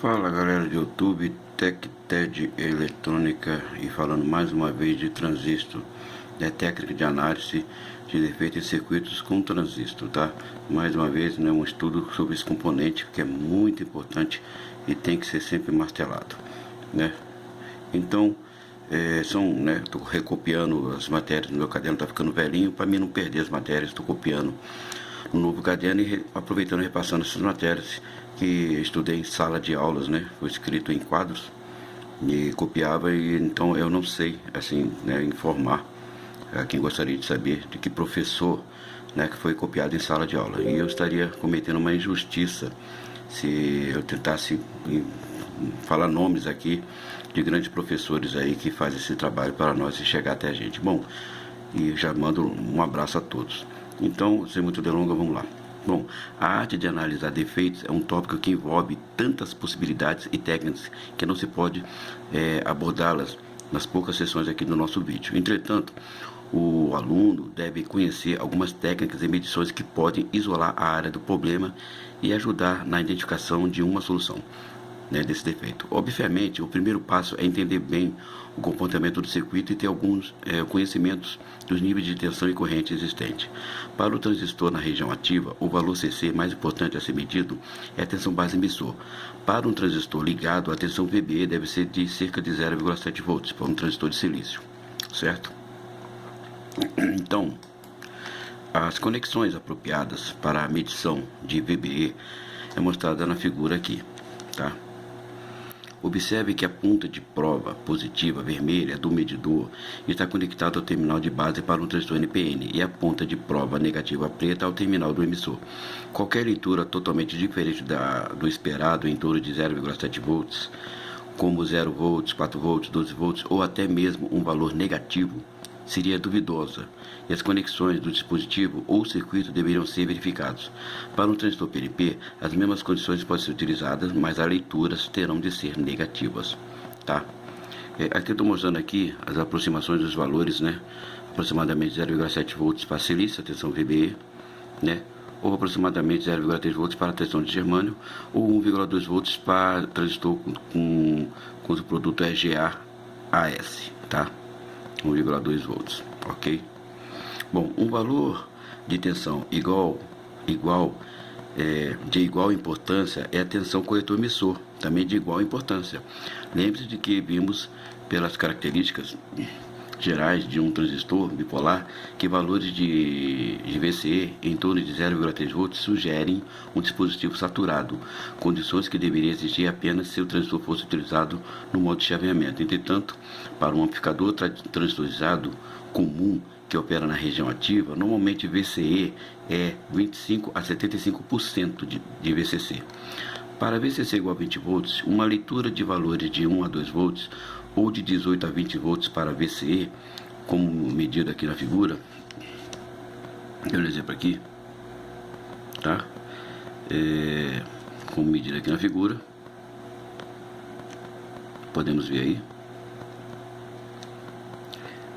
Fala galera do YouTube, TecTed Eletrônica, e falando mais uma vez de transistor, técnica de análise de defeito em circuitos com transistor, tá? Mais uma vez, né, um estudo sobre esse componente que é muito importante e tem que ser sempre martelado, né? Então, estou recopiando as matérias no meu caderno, tá ficando velhinho, para mim não perder as matérias, estou copiando no novo caderno e aproveitando e repassando essas matérias que estudei em sala de aulas, né? Foi escrito em quadros e copiava, e então eu não sei, assim, né, informar a quem gostaria de saber de que professor, né, que foi copiado em sala de aula. E eu estaria cometendo uma injustiça se eu tentasse falar nomes aqui de grandes professores aí que fazem esse trabalho para nós e chegar até a gente. Bom, e já mando um abraço a todos. Então, sem muito delonga, vamos lá. Bom, a arte de analisar defeitos é um tópico que envolve tantas possibilidades e técnicas que não se pode abordá-las nas poucas sessões aqui do nosso vídeo. Entretanto, o aluno deve conhecer algumas técnicas e medições que podem isolar a área do problema e ajudar na identificação de uma solução, né, desse defeito. Obviamente, o primeiro passo é entender bem o comportamento do circuito e ter alguns conhecimentos dos níveis de tensão e corrente existentes. Para o transistor na região ativa, o valor CC mais importante a ser medido é a tensão base emissor. Para um transistor ligado, a tensão VBE deve ser de cerca de 0,7 volts para um transistor de silício, certo? Então, as conexões apropriadas para a medição de VBE é mostrada na figura aqui, tá? Observe que a ponta de prova positiva vermelha do medidor está conectada ao terminal de base para um transistor NPN e a ponta de prova negativa preta ao terminal do emissor. Qualquer leitura totalmente diferente do esperado, em torno de 0,7 volts, como 0 volts, 4 volts, 12 volts ou até mesmo um valor negativo, seria duvidosa, e as conexões do dispositivo ou circuito deveriam ser verificados. Para um transistor PNP, as mesmas condições podem ser utilizadas, mas as leituras terão de ser negativas, tá? Aqui eu estou mostrando aqui as aproximações dos valores, né? Aproximadamente 0,7 volts para silício, a tensão VBE, né? Ou aproximadamente 0,3 volts para a tensão de germânio, ou 1,2 volts para transistor com o produto RGA-AS, tá? 1,2 volts, ok? Bom, um valor de tensão de igual importância é a tensão coletor-emissor, também de igual importância. Lembre-se de que vimos pelas características gerais de um transistor bipolar que valores de VCE em torno de 0,3 volts sugerem um dispositivo saturado, condições que deveriam existir apenas se o transistor fosse utilizado no modo de chaveamento. Entretanto, para um amplificador transistorizado comum que opera na região ativa, normalmente VCE é 25 a 75% de VCC. Para VCC igual a 20 volts, uma leitura de valores de 1 a 2 volts ou de 18 a 20 volts para VCE, como medido aqui na figura, deu um exemplo aqui, tá? Como medido aqui na figura, podemos ver aí.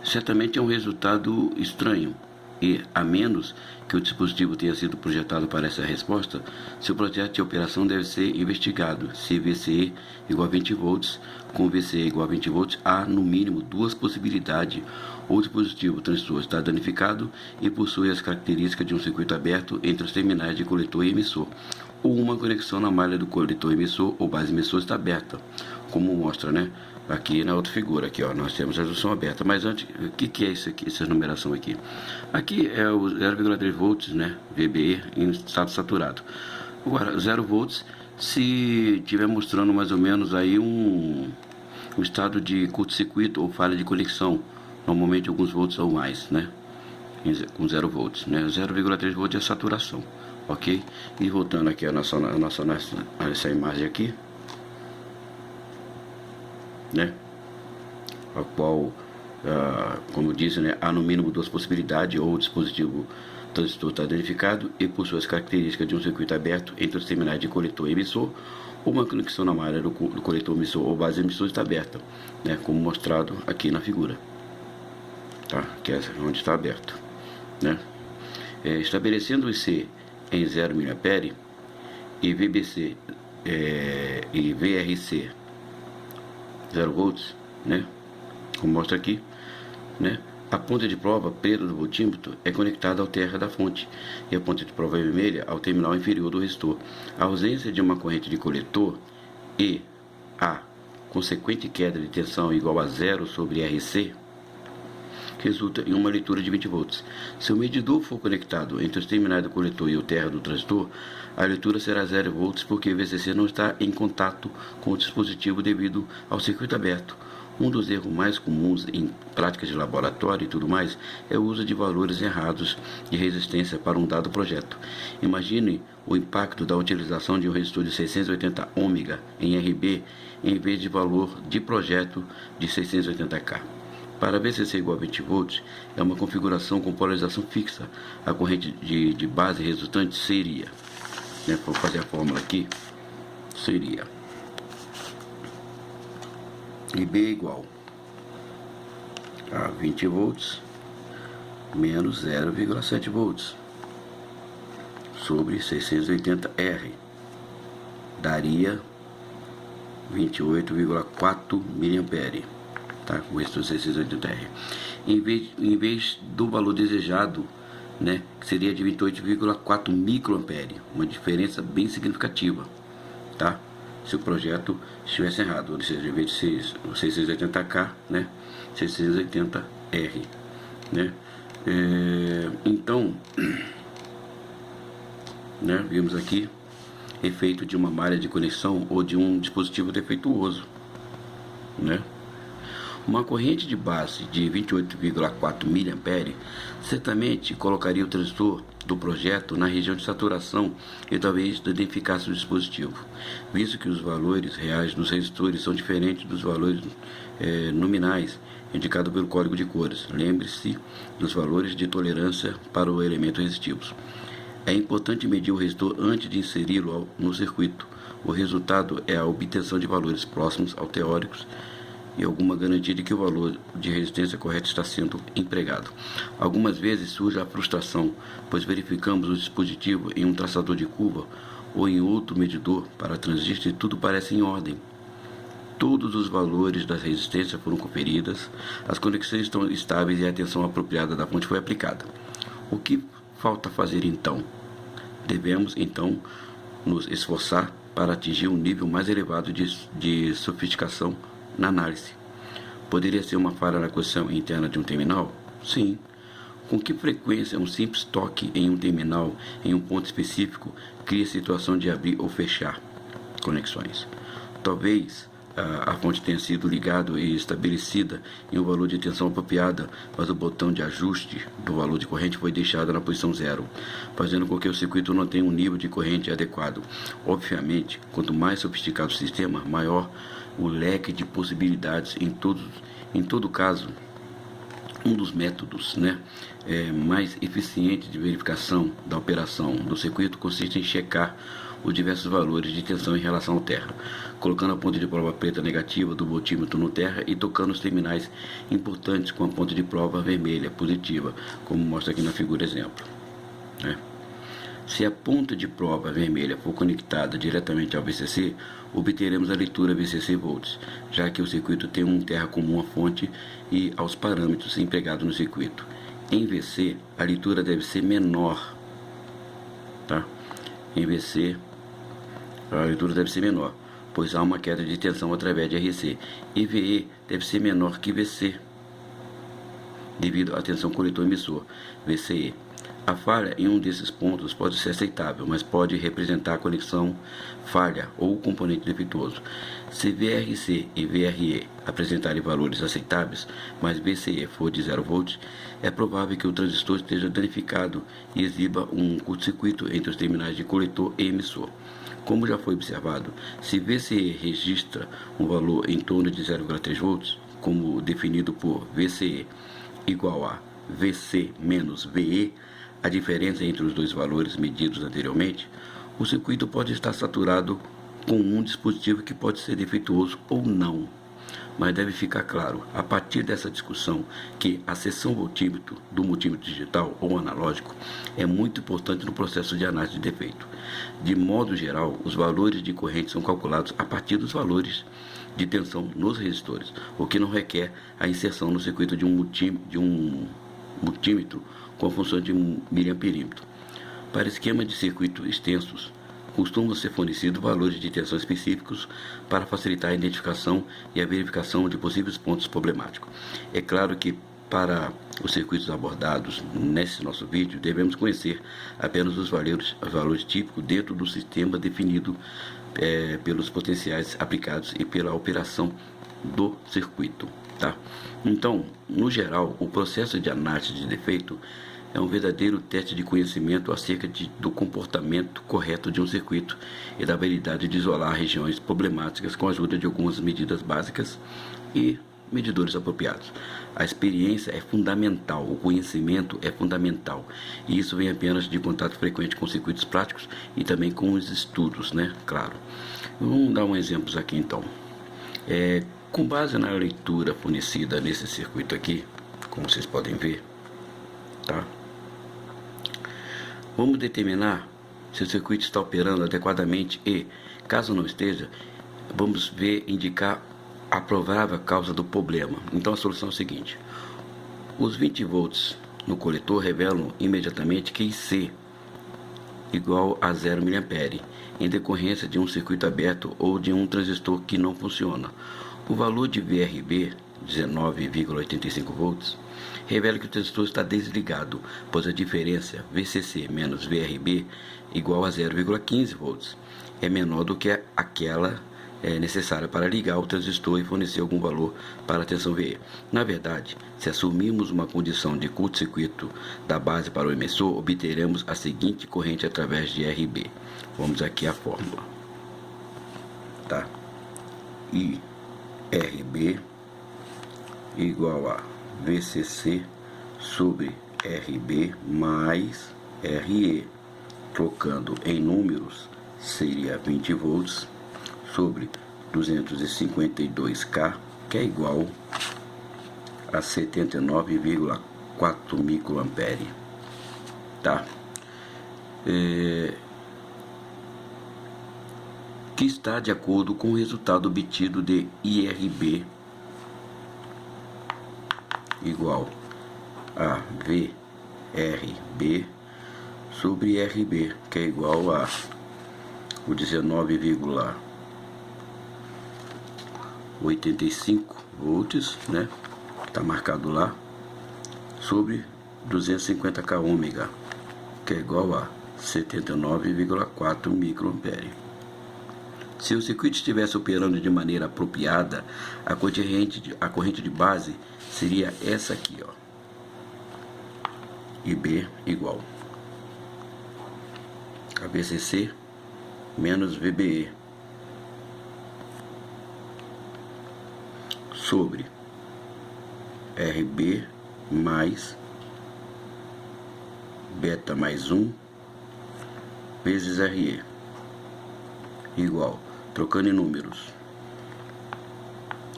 Certamente é um resultado estranho, e a menos que o dispositivo tenha sido projetado para essa resposta, seu projeto de operação deve ser investigado. Se VCE igual a 20 volts, com VCE igual a 20 volts, há no mínimo duas possibilidades. Ou o dispositivo transistor está danificado e possui as características de um circuito aberto entre os terminais de coletor e emissor, ou uma conexão na malha do coletor emissor ou base emissor está aberta, como mostra, né? Aqui na outra figura, aqui, ó, nós temos a junção aberta. Mas antes, o que é isso aqui, essa numeração aqui? Aqui é o 0,3 volts, né, VBE em estado saturado. Agora, 0 volts, se estiver mostrando mais ou menos aí um estado de curto-circuito ou falha de conexão, normalmente alguns volts ou mais, né, com 0 volts, né, 0,3 volts é saturação, ok? E voltando aqui a essa imagem aqui, né, a qual, como disse, né, há no mínimo duas possibilidades: ou o dispositivo transistor está danificado e possui as características de um circuito aberto entre os terminais de coletor e emissor, ou uma conexão na malha do coletor emissor ou base emissor está aberta, né, como mostrado aqui na figura, tá? Que é onde está aberto, né? Estabelecendo o IC em 0 mA e VBC e VRC 0 volts, né? Como mostra aqui, né? A ponta de prova preta do voltímetro é conectada ao terra da fonte e a ponta de prova vermelha ao terminal inferior do resistor. A ausência de uma corrente de coletor e a consequente queda de tensão igual a zero sobre RC resulta em uma leitura de 20 volts. Se o medidor for conectado entre os terminais do coletor e o terra do transistor, a leitura será 0 volts porque o VCC não está em contato com o dispositivo devido ao circuito aberto. Um dos erros mais comuns em práticas de laboratório e tudo mais é o uso de valores errados de resistência para um dado projeto. Imagine o impacto da utilização de um resistor de 680 ômega em RB em vez de valor de projeto de 680K. Para VCC igual a 20 volts, é uma configuração com polarização fixa. A corrente de base resultante seria, né, vou fazer a fórmula aqui, seria IB igual a 20 volts menos 0,7 volts sobre 680R, daria 28,4 mA, tá? Com esse 680R. Em vez do valor desejado, né, que seria de 28,4 microampere, uma diferença bem significativa, tá? Se o projeto estivesse errado, ou seja, em vez de ser 680K, né, 680R, né? Então, né, vimos aqui efeito de uma malha de conexão ou de um dispositivo defeituoso, né? Uma corrente de base de 28,4 mA certamente colocaria o transistor do projeto na região de saturação e talvez danificasse o dispositivo, visto que os valores reais dos resistores são diferentes dos valores nominais indicados pelo código de cores. Lembre-se dos valores de tolerância para o elemento resistivos. É importante medir o resistor antes de inseri-lo no circuito. O resultado é a obtenção de valores próximos ao teóricos e alguma garantia de que o valor de resistência correto está sendo empregado. Algumas vezes surge a frustração, pois verificamos o dispositivo em um traçador de curva ou em outro medidor para transistor e tudo parece em ordem. Todos os valores da resistência foram conferidas, as conexões estão estáveis e a tensão apropriada da fonte foi aplicada. O que falta fazer então? Devemos então nos esforçar para atingir um nível mais elevado de sofisticação na análise. Poderia ser uma falha na conexão interna de um terminal? Sim. Com que frequência um simples toque em um terminal em um ponto específico cria a situação de abrir ou fechar conexões? Talvez a fonte tenha sido ligada e estabelecida em um valor de tensão apropriada, mas o botão de ajuste do valor de corrente foi deixado na posição 0, fazendo com que o circuito não tenha um nível de corrente adequado. Obviamente, quanto mais sofisticado o sistema, maior o leque de possibilidades. Em todo caso, um dos métodos, né, mais eficientes de verificação da operação do circuito consiste em checar os diversos valores de tensão em relação ao terra, colocando a ponta de prova preta negativa do voltímetro no terra e tocando os terminais importantes com a ponta de prova vermelha positiva, como mostra aqui na figura exemplo, né? Se a ponta de prova vermelha for conectada diretamente ao VCC, obteremos a leitura VCC volts, já que o circuito tem um terra comum à fonte e aos parâmetros empregados no circuito. Em VC, a leitura deve ser menor, tá? Em VC, a leitura deve ser menor, pois há uma queda de tensão através de RC. E VE deve ser menor que VC, devido à tensão coletor-emissor, VCE. A falha em um desses pontos pode ser aceitável, mas pode representar a conexão falha ou componente defeituoso. Se VRC e VRE apresentarem valores aceitáveis, mas VCE for de 0 volts, é provável que o transistor esteja danificado e exiba um curto-circuito entre os terminais de coletor e emissor. Como já foi observado, se VCE registra um valor em torno de 0,3 volts, como definido por VCE igual a VC menos VE, a diferença entre os dois valores medidos anteriormente, o circuito pode estar saturado com um dispositivo que pode ser defeituoso ou não. Mas deve ficar claro, a partir dessa discussão, que a seção voltímetro do multímetro digital ou analógico é muito importante no processo de análise de defeito. De modo geral, os valores de corrente são calculados a partir dos valores de tensão nos resistores, o que não requer a inserção no circuito de um multímetro com função de miliamperímetro. Para esquemas de circuito extensos, costumam ser fornecidos valores de tensão específicos para facilitar a identificação e a verificação de possíveis pontos problemáticos. É claro que para os circuitos abordados nesse nosso vídeo, devemos conhecer apenas os valores típicos dentro do sistema definido pelos potenciais aplicados e pela operação do circuito. Tá? Então, no geral, o processo de análise de defeito é um verdadeiro teste de conhecimento acerca do comportamento correto de um circuito e da habilidade de isolar regiões problemáticas com a ajuda de algumas medidas básicas e medidores apropriados. A experiência é fundamental, o conhecimento é fundamental, e isso vem apenas de contato frequente com circuitos práticos e também com os estudos, né? Claro. Vamos dar um exemplo aqui então. Com base na leitura fornecida nesse circuito aqui, como vocês podem ver, tá? Vamos determinar se o circuito está operando adequadamente e, caso não esteja, vamos indicar a provável causa do problema. Então a solução é a seguinte: os 20 volts no coletor revelam imediatamente que IC igual a 0 mA, em decorrência de um circuito aberto ou de um transistor que não funciona. O valor de VRB, 19,85 volts, revela que o transistor está desligado, pois a diferença VCC menos VRB igual a 0,15 volts é menor do que aquela necessária para ligar o transistor e fornecer algum valor para a tensão VE. Na verdade, se assumirmos uma condição de curto-circuito da base para o emissor, obteremos a seguinte corrente através de RB. Vamos aqui a fórmula, tá? IRB igual a VCC sobre RB mais RE. Trocando em números, seria 20 volts sobre 252K, que é igual a 79,4 microampere, tá? Que está de acordo com o resultado obtido de IRB igual a VRB sobre RB, que é igual a o 19,85 volts, né? Tá marcado lá, sobre 250K ômega, que é igual a 79,4 microampere. Se o circuito estivesse operando de maneira apropriada, a corrente de base seria essa aqui, ó. IB igual a VCC menos VBE sobre RB mais beta mais 1 vezes RE igual, trocando em números,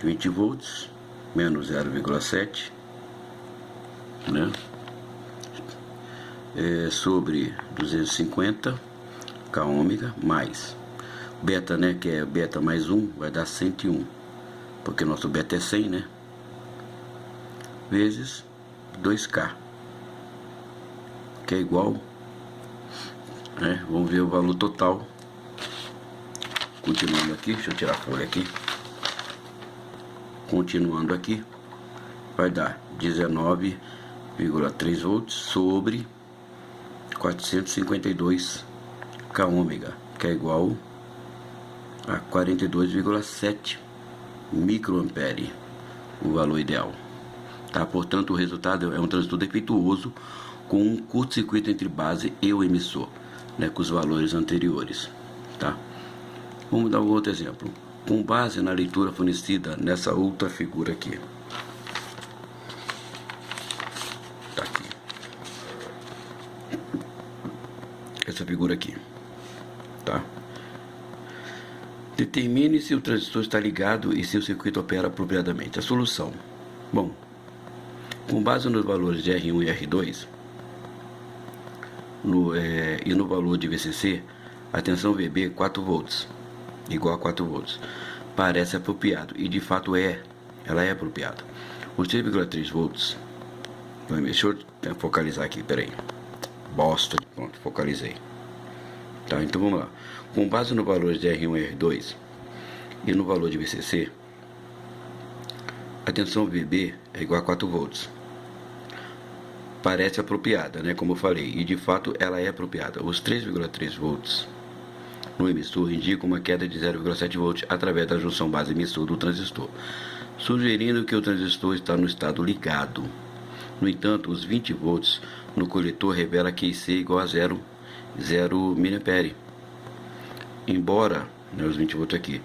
20 volts menos 0,7, né? Sobre 250 K ômega mais beta, né, que é beta mais 1, vai dar 101, porque nosso beta é 100, né, vezes 2K, que é igual, né, vamos ver o valor total. Continuando aqui, deixa eu tirar a folha aqui. Continuando aqui, vai dar 19,3 volts sobre 452 K ômega, que é igual a 42,7 microampere, o valor ideal. Tá? Portanto, o resultado é um transistor defeituoso com um curto-circuito entre base e o emissor, né, com os valores anteriores. Tá? Vamos dar um outro exemplo. Com base na leitura fornecida nessa outra figura aqui. Tá aqui. Essa figura aqui. Tá? Determine se o transistor está ligado e se o circuito opera apropriadamente. A solução. Bom, com base nos valores de R1 e R2 e no valor de VCC, a tensão VB 4 volts, igual a 4 volts, parece apropriado, e de fato ela é apropriada. Os 3,3 volts, deixa eu focalizar aqui, peraí, pronto, focalizei. Tá, então vamos lá. Com base no valor de R1 e R2 e no valor de VCC, a tensão VB é igual a 4 volts. Parece apropriada, né, como eu falei, e de fato ela é apropriada. Os 3,3 volts no emissor indicam uma queda de 0,7 volts através da junção base-emissor do transistor, sugerindo que o transistor está no estado ligado. No entanto, os 20 volts no coletor revela que IC é igual a 0 mA. Embora, os 20 volts aqui,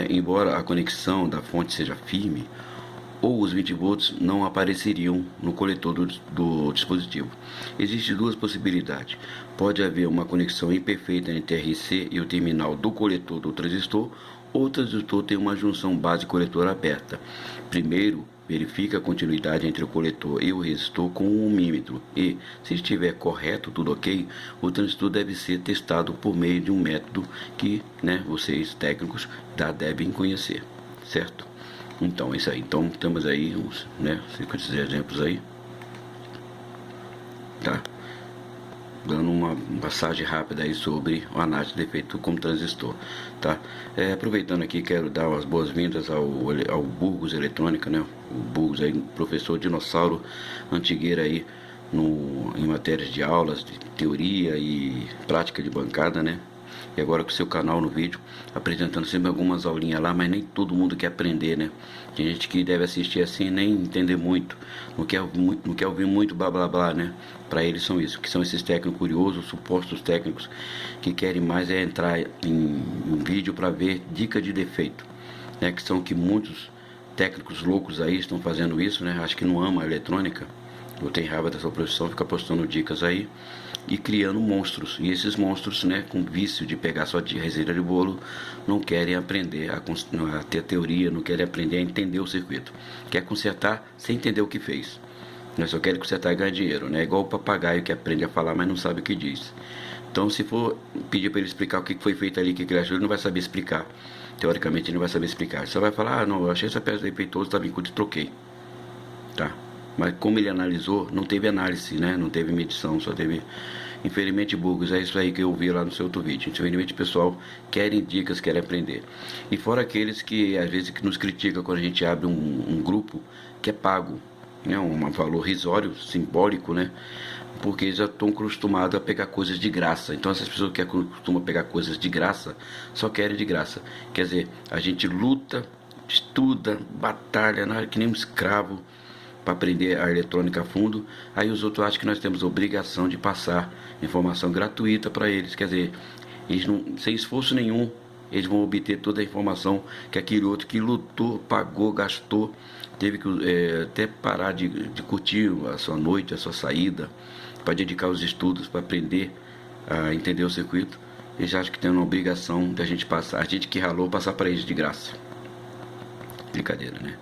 embora a conexão da fonte seja firme, ou os 20 volts não apareceriam no coletor do dispositivo. Existem duas possibilidades. Pode haver uma conexão imperfeita entre RC e o terminal do coletor do transistor, ou o transistor tem uma junção base-coletor aberta. Primeiro, verifica a continuidade entre o coletor e o resistor com um ohmímetro e, se estiver correto, tudo ok, o transistor deve ser testado por meio de um método que vocês técnicos já devem conhecer, certo? Então, é isso aí. Então, temos aí uns 5 exemplos aí. Tá? Dando uma passagem rápida aí sobre o análise de defeito como transistor. Tá? Aproveitando aqui, quero dar as boas-vindas ao Burgos Eletrônica, né? O Burgos aí, professor dinossauro antigueira aí em matérias de aulas, de teoria e prática de bancada, né? E agora com o seu canal no vídeo, apresentando sempre algumas aulinhas lá, mas nem todo mundo quer aprender, né? Tem gente que deve assistir assim e nem entender muito, não quer ouvir muito blá blá blá, né? Para eles são isso, que são esses técnicos curiosos, supostos técnicos, que querem mais entrar em vídeo para ver dica de defeito, né? Que são que muitos técnicos loucos aí estão fazendo isso, né? Acho que não ama a eletrônica, ou tem raiva dessa profissão, fica postando dicas aí e criando monstros, e esses monstros, com vício de pegar só de receita de bolo, não querem aprender a ter teoria, não querem aprender a entender o circuito, quer consertar sem entender o que fez, só querem consertar e ganhar dinheiro, né? Igual o papagaio que aprende a falar, mas não sabe o que diz. Então, se for pedir para ele explicar o que foi feito ali, o que ele achou, ele não vai saber explicar. Teoricamente, ele não vai saber explicar. Só vai falar: ah, não, eu achei essa peça defeituosa, tá bem, e troquei, tá? Mas como ele analisou, não teve análise, não teve medição, só teve, infelizmente, Burgos, é isso aí que eu vi lá no seu outro vídeo. Infelizmente, o pessoal querem dicas, querem aprender. E fora aqueles que, às vezes, que nos criticam quando a gente abre um grupo que é pago, um valor risório, simbólico, porque já estão acostumados a pegar coisas de graça. Então, essas pessoas que costumam pegar coisas de graça, só querem de graça. Quer dizer, a gente luta, estuda, batalha, que nem um escravo, para aprender a eletrônica a fundo. Aí os outros acham que nós temos obrigação de passar informação gratuita para eles. Quer dizer, eles não, sem esforço nenhum, eles vão obter toda a informação que aquele outro que lutou, pagou, gastou, teve que até parar de curtir a sua noite, a sua saída, para dedicar os estudos, para aprender a entender o circuito. Eles acham que tem uma obrigação da gente passar, a gente que ralou, passar para eles de graça. Brincadeira, né?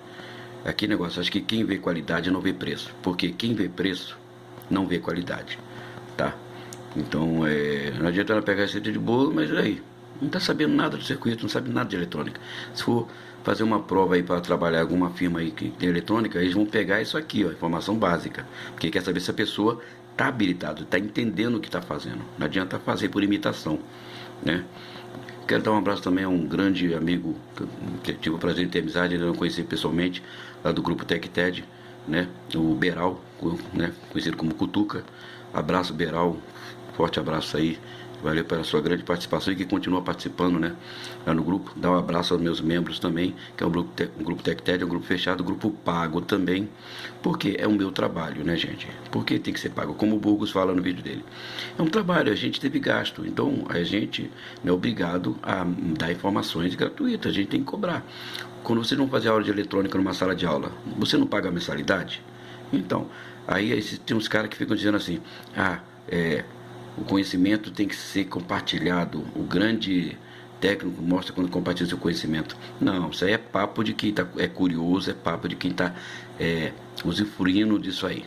Aqui negócio, acho que quem vê qualidade não vê preço, porque quem vê preço não vê qualidade, tá? Então, não adianta ela pegar receita de bolo, mas aí, não está sabendo nada do circuito, não sabe nada de eletrônica. Se for fazer uma prova aí para trabalhar alguma firma aí que tem eletrônica, eles vão pegar isso aqui, ó, informação básica, porque quer saber se a pessoa está habilitada, está entendendo o que está fazendo. Não adianta fazer por imitação, né? Quero dar um abraço também a um grande amigo que tive o prazer de ter amizade, ainda não conheci pessoalmente, lá do grupo TecTed, o Beral, conhecido como Cutuca. Abraço, Beral, forte abraço aí, valeu pela sua grande participação e que continua participando, lá no grupo. Dá um abraço aos meus membros também, que é um grupo TecTed, é um grupo fechado, um grupo pago também, porque é o meu trabalho, gente? Porque tem que ser pago, como o Burgos fala no vídeo dele. É um trabalho, a gente teve gasto, então a gente não é obrigado a dar informações gratuitas, a gente tem que cobrar. Quando você não fazer aula de eletrônica numa sala de aula, você não paga a mensalidade? Então, aí tem uns caras que ficam dizendo assim: o conhecimento tem que ser compartilhado, o grande técnico mostra quando compartilha seu conhecimento. Não, isso aí é papo de quem é curioso, é papo de quem está usufruindo disso aí.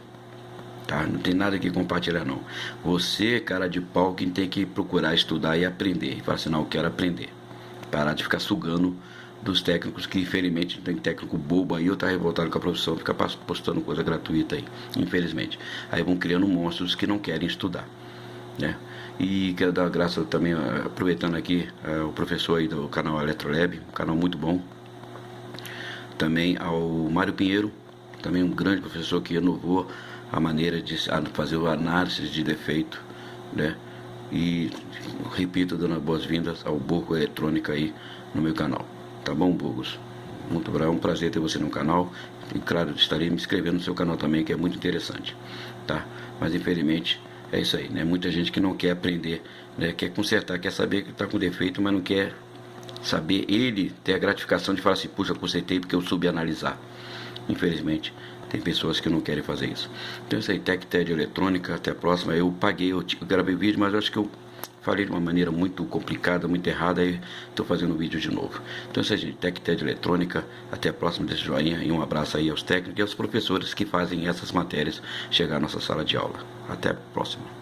Tá? Não tem nada que compartilhar não. Você, cara de pau, quem tem que procurar estudar e aprender. E falar assim, não, eu quero aprender. Parar de ficar sugando dos técnicos, que infelizmente tem técnico bobo aí, eu tá revoltado com a profissão, fica postando coisa gratuita aí, infelizmente. Aí vão criando monstros que não querem estudar, né? E quero dar graças também, aproveitando aqui, o professor aí do canal Eletrolab, um canal muito bom. Também ao Mário Pinheiro, também um grande professor que inovou a maneira de fazer o análise de defeito, né? E repito, dando boas-vindas ao Burgo Eletrônica aí no meu canal. Tá bom, Burgos? Muito bravo, é um prazer ter você no canal. E claro, estarei me inscrevendo no seu canal também, que é muito interessante, tá? Mas infelizmente é isso aí, né? Muita gente que não quer aprender, né? Quer consertar, quer saber que está com defeito, mas não quer saber ele ter a gratificação de falar assim, puxa, eu consertei porque eu soube analisar. Infelizmente, tem pessoas que não querem fazer isso. Então é isso aí, TecTed Eletrônica, até a próxima. Eu gravei vídeo, mas eu acho que eu falei de uma maneira muito complicada, muito errada, e estou fazendo o vídeo de novo. Então é isso aí, gente, TecTed Eletrônica, até a próxima, desse joinha, e um abraço aí aos técnicos e aos professores que fazem essas matérias chegar à nossa sala de aula. Até a próxima.